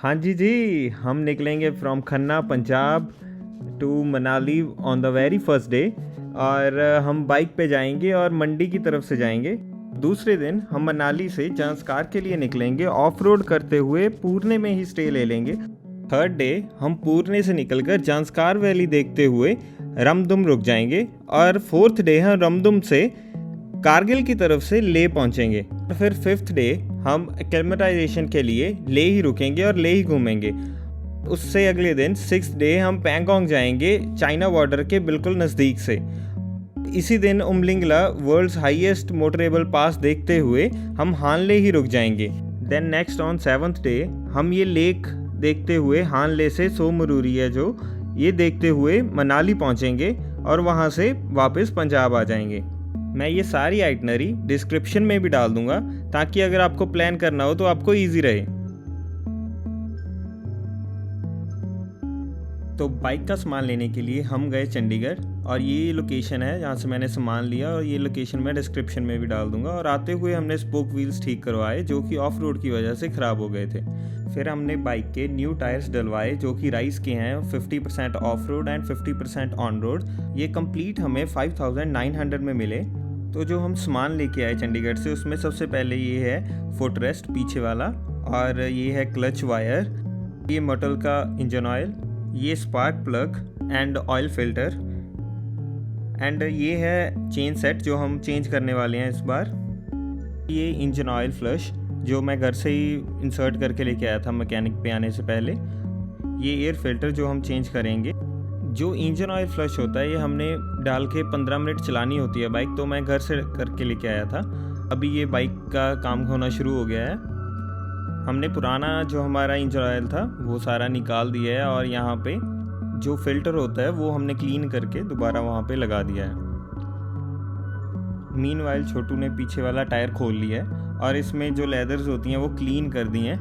हाँ जी, हम निकलेंगे from Khanna Punjab to Manali on the very first day. और हम बाइक पे जाएंगे और मंडी की तरफ से जाएंगे। दूसरे दिन हम मनाली से जांस्कार के लिए निकलेंगे, ऑफ रोड करते हुए पुणे में ही स्टे ले लेंगे। थर्ड डे हम पुणे से निकलकर जांस्कार वैली देखते हुए रमदुम रुक जाएंगे और फोर्थ डे हम रमदुम से कारगिल की तरफ से ले पहुंचेंगे। फिर फिफ्थ डे हम एक्लेमेटाइजेशन के लिए ले ही रुकेंगे और ले ही घूमेंगे। उससे अगले दिन सिक्स डे हम पैंगोंग जाएंगे, चाइना बॉर्डर के बिल्कुल नज़दीक से। इसी दिन Umlingla world's highest motorable pass देखते हुए हम हानले ही रुक जाएंगे। Then next on seventh day हम ये लेक देखते हुए हानले से सोमरूरी है जो ये देखते हुए मनाली पहुंचेंगे और वहां से वापस पंजाब आ जाएंगे। मैं ये सारी आइटनरी डिस्क्रिप्शन में भी डाल दूंगा ताकि अगर आपको प्लान करना हो तो आपको ईजी रहे। तो बाइक का सामान लेने के लिए हम गए चंडीगढ़ और ये लोकेशन है जहाँ से मैंने सामान लिया और ये लोकेशन मैं डिस्क्रिप्शन में भी डाल दूंगा। और आते हुए हमने स्पोक व्हील्स ठीक करवाए जो कि ऑफ रोड की वजह से ख़राब हो गए थे। फिर हमने बाइक के न्यू टायर्स डलवाए जो कि राइस के हैं, 50% of road and 50% on road. ये कंप्लीट हमें 5900 में मिले। तो जो हम सामान लेके आए चंडीगढ़ से उसमें सबसे पहले ये है फुट रेस्ट पीछे वाला, और ये है क्लच वायर, ये मोटल का इंजन ऑयल, ये spark plug and oil filter, and ये है चेन सेट जो हम चेंज करने वाले हैं इस बार। ये इंजन ऑयल फ्लश जो मैं घर से ही इंसर्ट करके लेके आया था मैकेनिक पे आने से पहले। ये एयर फिल्टर जो हम चेंज करेंगे। जो इंजन ऑयल फ्लश होता है ये हमने डाल के 15 मिनट चलानी होती है बाइक, तो मैं घर से करके लेके आया था। अभी ये बाइक का काम होना शुरू हो गया है। हमने पुराना जो हमारा इंजन ऑयल था वो सारा निकाल दिया है और यहाँ पे जो फिल्टर होता है वो हमने क्लीन करके दोबारा वहाँ पे लगा दिया है। मीनवाइल छोटू ने पीछे वाला टायर खोल लिया है और इसमें जो लेदर्स होती हैं वो क्लीन कर दी हैं।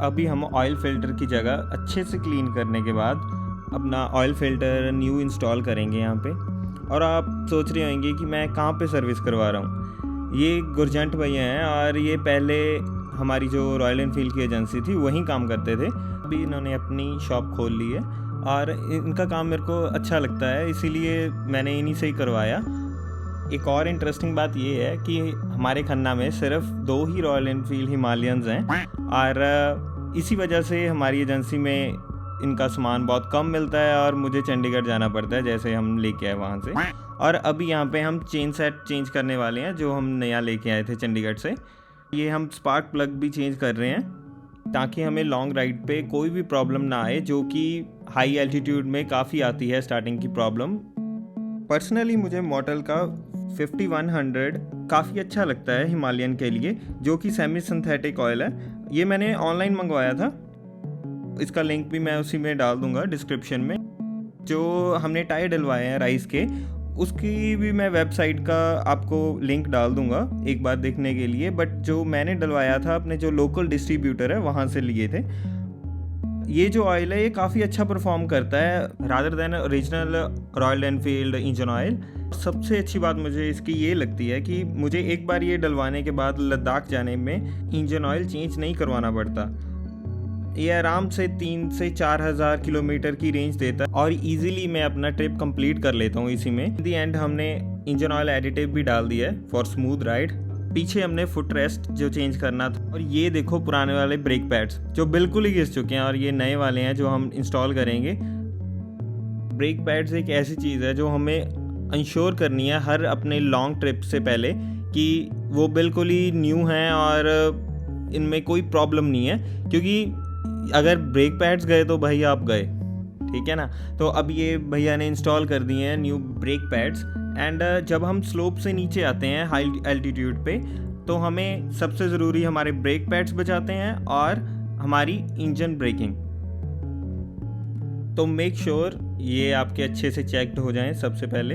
अभी हम ऑयल फिल्टर की जगह अच्छे से क्लीन करने के बाद अपना ऑयल फिल्टर न्यू इंस्टॉल करेंगे यहाँ पे। और आप सोच रहे होंगे कि मैं कहाँ पे सर्विस करवा रहा हूँ। ये गुरजंट भैया हैं और ये पहले हमारी जो रॉयल एनफील्ड की एजेंसी थी वहीं काम करते थे। अभी इन्होंने अपनी शॉप खोल ली है और इनका काम मेरे को अच्छा लगता है, इसीलिए मैंने इन्हीं से ही करवाया। एक और इंटरेस्टिंग बात ये है कि हमारे खन्ना में सिर्फ 2 ही रॉयल एनफील्ड हिमालयंस हैं और इसी वजह से हमारी एजेंसी में इनका सामान बहुत कम मिलता है और मुझे चंडीगढ़ जाना पड़ता है जैसे हम लेके आए वहाँ से। और अभी यहाँ पे हम चेन सेट चेंज करने वाले हैं जो हम नया लेके आए थे चंडीगढ़ से। ये हम स्पार्क प्लग भी चेंज कर रहे हैं ताकि हमें लॉन्ग राइड पे कोई भी प्रॉब्लम ना आए, जो कि हाई एल्टीट्यूड में काफ़ी आती है स्टार्टिंग की प्रॉब्लम। पर्सनली मुझे मॉडल का 5100 काफ़ी अच्छा लगता है हिमालयन के लिए, जो कि सेमी सिंथेटिक ऑयल है। ये मैंने ऑनलाइन मंगवाया था, इसका लिंक भी मैं उसी में डाल दूंगा डिस्क्रिप्शन में। जो हमने टायर डलवाए हैं राइस के उसकी भी मैं वेबसाइट का आपको लिंक डाल दूंगा एक बार देखने के लिए। बट जो मैंने डलवाया था अपने जो लोकल डिस्ट्रीब्यूटर है वहाँ से लिए थे। ये जो ऑयल है ये काफ़ी अच्छा परफॉर्म करता है rather than original royal Enfield engine oil. सबसे अच्छी बात मुझे इसकी ये लगती है कि मुझे एक बार ये डलवाने के बाद लद्दाख जाने में इंजन ऑयल चेंज नहीं करवाना पड़ता। ये आराम से 3 से 4 हज़ार किलोमीटर की रेंज देता है और इजीली मैं अपना ट्रिप कंप्लीट कर लेता हूँ इसी में। इन दी एंड हमने इंजन ऑयल एडिटिव भी डाल दिया है फॉर स्मूथ राइड। पीछे हमने फुट रेस्ट जो चेंज करना था। और ये देखो पुराने वाले ब्रेक पैड्स जो बिल्कुल ही घिस चुके हैं और ये नए वाले हैं जो हम इंस्टॉल करेंगे। ब्रेक पैड्स एक ऐसी चीज़ है जो हमें इंश्योर करनी है हर अपने लॉन्ग ट्रिप से पहले कि वो बिल्कुल ही न्यू हैं और इनमें कोई प्रॉब्लम नहीं है, क्योंकि अगर ब्रेक पैड्स गए तो भाई आप गए, ठीक है ना। तो अब ये भैया ने इंस्टॉल कर दिए हैं न्यू ब्रेक पैड्स। एंड जब हम स्लोप से नीचे आते हैं हाई एल्टीट्यूड पे तो हमें सबसे ज़रूरी हमारे ब्रेक पैड्स बचाते हैं और हमारी इंजन ब्रेकिंग। तो मेक श्योर ये आपके अच्छे से चेक्ड हो जाएं सबसे पहले।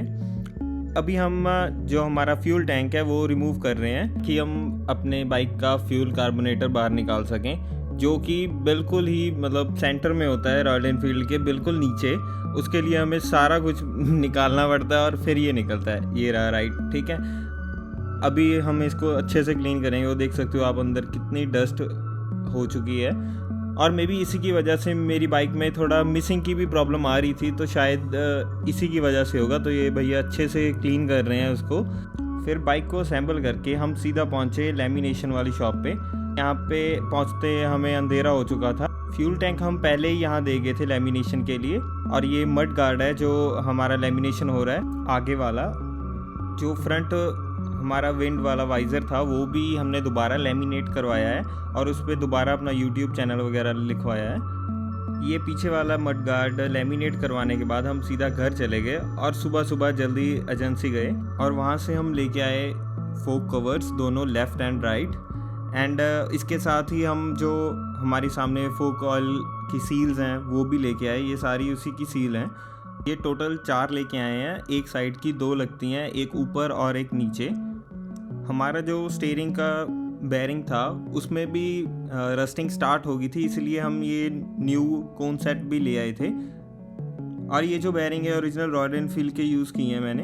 अभी हम जो हमारा फ्यूल टैंक है वो रिमूव कर रहे हैं कि हम अपने बाइक का फ्यूल कार्बोनेटर बाहर निकाल सकें, जो कि बिल्कुल ही मतलब सेंटर में होता है रॉयल एनफील्ड के बिल्कुल नीचे। उसके लिए हमें सारा कुछ निकालना पड़ता है और फिर ये निकलता है। ये रहा राइट, ठीक है। अभी हम इसको अच्छे से क्लीन करेंगे। वो देख सकते हो आप अंदर कितनी डस्ट हो चुकी है और मे बी इसी की वजह से मेरी बाइक में थोड़ा मिसिंग की भी प्रॉब्लम आ रही थी, तो शायद इसी की वजह से होगा। तो ये भैया अच्छे से क्लीन कर रहे हैं उसको। फिर बाइक को असेंबल करके हम सीधा पहुँचे लैमिनेशन वाली शॉप पे। यहाँ पे पहुँचते हमें अंधेरा हो चुका था। फ्यूल टैंक हम पहले ही यहाँ दे गए थे लैमिनेशन के लिए। और ये मड गार्ड है जो हमारा लैमिनेशन हो रहा है आगे वाला। जो फ्रंट हमारा विंड वाला वाइज़र था वो भी हमने दोबारा लैमिनेट करवाया है और उस पर दोबारा अपना यूट्यूब चैनल वगैरह लिखवाया है। ये पीछे वाला मड गार्ड लैमिनेट करवाने के बाद हम सीधा घर चले गए और सुबह सुबह जल्दी एजेंसी गए और वहाँ से हम लेके आए फोक कवर्स दोनों, लेफ़्ट एंड राइट। एंड इसके साथ ही हम जो हमारी सामने फोक ऑयल की सील्स हैं वो भी लेके आए। ये सारी उसी की सील हैं। ये टोटल 4 लेके आए हैं। एक साइड की 2 लगती हैं, एक ऊपर और एक नीचे। हमारा जो स्टीयरिंग का बेयरिंग था उसमें भी रस्टिंग स्टार्ट हो गई थी, इसलिए हम ये न्यू कोन सेट भी ले आए थे। और ये जो बेयरिंग है ओरिजिनल रॉयल एनफील्ड के यूज़ किए हैं मैंने।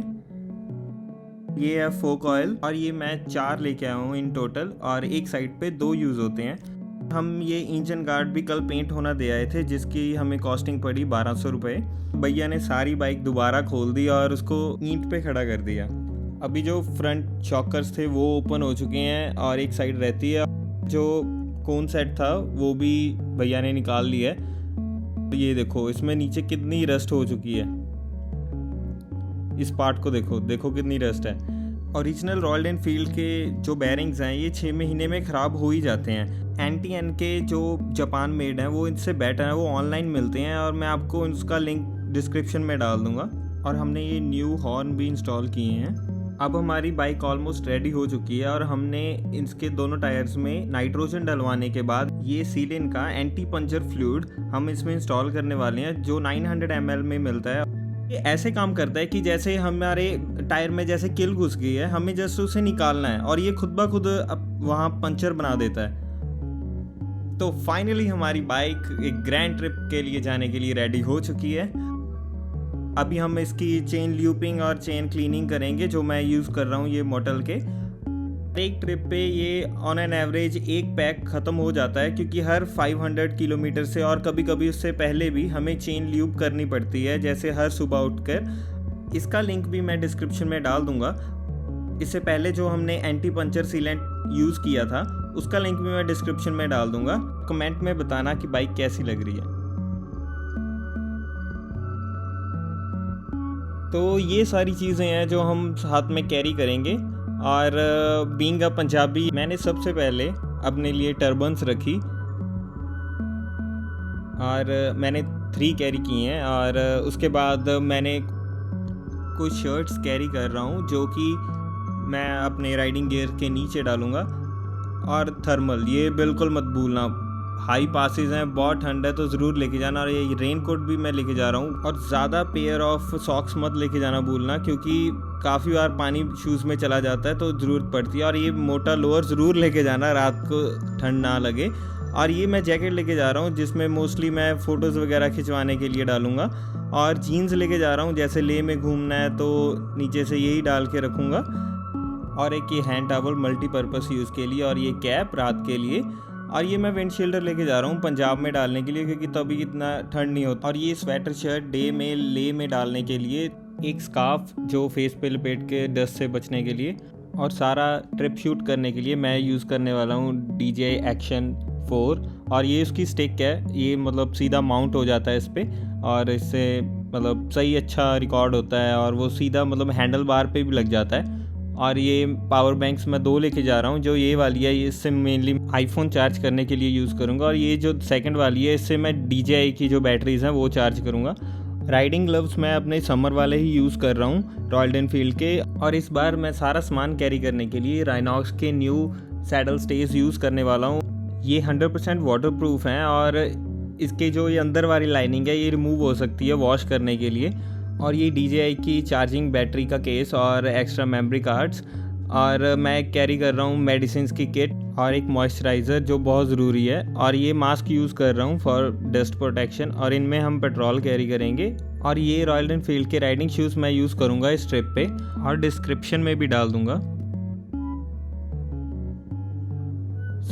ये है फोक ऑयल और ये मैं 4 लेके आया हूँ इन टोटल, और एक साइड पे 2 यूज़ होते हैं। हम ये इंजन गार्ड भी कल पेंट होना दे आए थे, जिसकी हमें कॉस्टिंग पड़ी 1200 रुपये। भैया ने सारी बाइक दोबारा खोल दी और उसको ईंट पे खड़ा कर दिया। अभी जो फ्रंट शॉकर्स थे वो ओपन हो चुके हैं और एक साइड रहती है। जो कोन सेट था वो भी भैया ने निकाल लिया है। ये देखो इसमें नीचे कितनी रस्ट हो चुकी है। इस पार्ट को देखो कितनी रस्ट है। ओरिजिनल रॉयल एनफील्ड के जो बेयरिंग्स हैं ये 6 महीने में ख़राब हो ही जाते हैं। NTN के जो जापान मेड हैं वो इनसे बेटर हैं, वो ऑनलाइन मिलते हैं और मैं आपको उसका लिंक डिस्क्रिप्शन में डाल दूँगा। और हमने ये न्यू हॉर्न भी इंस्टॉल किए हैं। अब हमारी बाइक ऑलमोस्ट रेडी हो चुकी है और हमने इसके दोनों टायर्स में नाइट्रोजन डलवाने के बाद ये सीलिन का एंटी पंचर फ्लूइड हम इसमें इंस्टॉल करने वाले हैं, जो 900 ml में मिलता है। ये ऐसे काम करता है कि जैसे हमारे टायर में जैसे किल घुस गई है, हमें जस्ट उसे निकालना है और ये खुद ब खुद वहाँ पंचर बना देता है। तो फाइनली हमारी बाइक एक ग्रैंड ट्रिप के लिए जाने के लिए रेडी हो चुकी है। अभी हम इसकी चेन ल्यूपिंग और चेन क्लीनिंग करेंगे, जो मैं यूज़ कर रहा हूँ ये मॉडल के। एक ट्रिप पे ये ऑन एन एवरेज एक पैक ख़त्म हो जाता है, क्योंकि हर 500 किलोमीटर से और कभी कभी उससे पहले भी हमें चेन ल्यूप करनी पड़ती है, जैसे हर सुबह उठकर। इसका लिंक भी मैं डिस्क्रिप्शन में डाल दूँगा। इससे पहले जो हमने एंटी पंचर सीलेंट यूज़ किया था उसका लिंक भी मैं डिस्क्रिप्शन में डाल दूँगा। कमेंट में बताना कि बाइक कैसी लग रही है। तो ये सारी चीज़ें हैं जो हम साथ में कैरी करेंगे। और बीइंग अ पंजाबी मैंने सबसे पहले अपने लिए टर्बन्स रखी और मैंने 3 कैरी किए हैं। और उसके बाद मैंने कुछ शर्ट्स कैरी कर रहा हूँ जो कि मैं अपने राइडिंग गियर के नीचे डालूँगा। और थर्मल ये बिल्कुल मत भूलना, हाई पासेस हैं, बहुत ठंड है तो ज़रूर लेके जाना। और ये रेन कोट भी मैं लेके जा रहा हूँ। और ज़्यादा पेयर ऑफ सॉक्स मत लेके जाना भूलना, क्योंकि काफ़ी बार पानी शूज़ में चला जाता है तो ज़रूरत पड़ती है। और ये मोटा लोअर ज़रूर लेके जाना, रात को ठंड ना लगे। और ये मैं जैकेट लेके जा रहा हूँ जिसमें मोस्टली मैं फ़ोटोज़ वगैरह खिंचवाने के लिए डालूँगा। और जीन्स लेके जा रहा हूँ, जैसे लेह में घूमना है तो नीचे से यही डाल के रखूँगा। और एक ये हैंड टॉवल मल्टीपर्पज़ यूज़ के लिए, और ये कैप रात के लिए। और ये मैं विंडशील्डर लेके जा रहा हूँ पंजाब में डालने के लिए, क्योंकि तभी इतना ठंड नहीं होता। और ये स्वेटर शर्ट डे में लेह में डालने के लिए। एक स्कार्फ जो फेस पे लपेट के डस्ट से बचने के लिए। और सारा ट्रिप शूट करने के लिए मैं यूज़ करने वाला हूँ DJI Action 4। और ये उसकी स्टिक है, ये मतलब सीधा माउंट हो जाता है इस पर और इससे मतलब सही अच्छा रिकॉर्ड होता है। और वो सीधा मतलब हैंडल बार पे भी लग जाता है। और ये पावर बैंक्स मैं 2 लेके जा रहा हूँ। जो ये वाली है इससे मेनली आईफोन चार्ज करने के लिए यूज़ करूँगा। और ये जो सेकंड वाली है इससे मैं DJI की जो बैटरीज़ हैं वो चार्ज करूँगा। राइडिंग ग्लव्स मैं अपने समर वाले ही यूज़ कर रहा हूँ रॉयल एनफील्ड के। और इस बार मैं सारा सामान कैरी करने के लिए राइनॉक्स के न्यू सैडल स्टेज यूज़ करने वाला हूँ। ये 100% वाटरप्रूफ हैं और इसके जो ये अंदर वाली लाइनिंग है ये रिमूव हो सकती है वॉश करने के लिए। और ये DJI की चार्जिंग बैटरी का केस और एक्स्ट्रा मेमोरी कार्ड्स। और मैं कैरी कर रहा हूँ मेडिसिन की किट और एक मॉइस्चराइज़र जो बहुत ज़रूरी है। और ये मास्क यूज़ कर रहा हूँ फॉर डस्ट प्रोटेक्शन। और इनमें हम पेट्रोल कैरी करेंगे। और ये रॉयल एनफील्ड के राइडिंग शूज़ मैं यूज़ करूँगा इस ट्रिप पे, और डिस्क्रिप्शन में भी डाल दूँगा।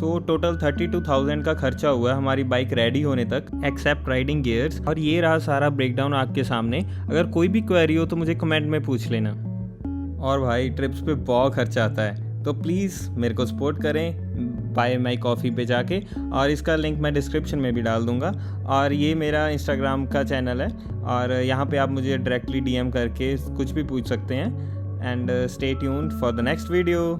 सो टोटल 32,000 का खर्चा हुआ है हमारी बाइक रेडी होने तक, एक्सेप्ट राइडिंग गियर्स। और ये रहा सारा ब्रेकडाउन आपके सामने। अगर कोई भी क्वेरी हो तो मुझे कमेंट में पूछ लेना। और भाई ट्रिप्स पे बहुत खर्चा आता है, तो प्लीज़ मेरे को सपोर्ट करें बाय माई कॉफ़ी पे जाके, और इसका लिंक मैं डिस्क्रिप्शन में भी डाल दूँगा। और ये मेरा इंस्टाग्राम का चैनल है, और यहाँ पे आप मुझे डायरेक्टली DM करके कुछ भी पूछ सकते हैं। And stay tuned for the next video.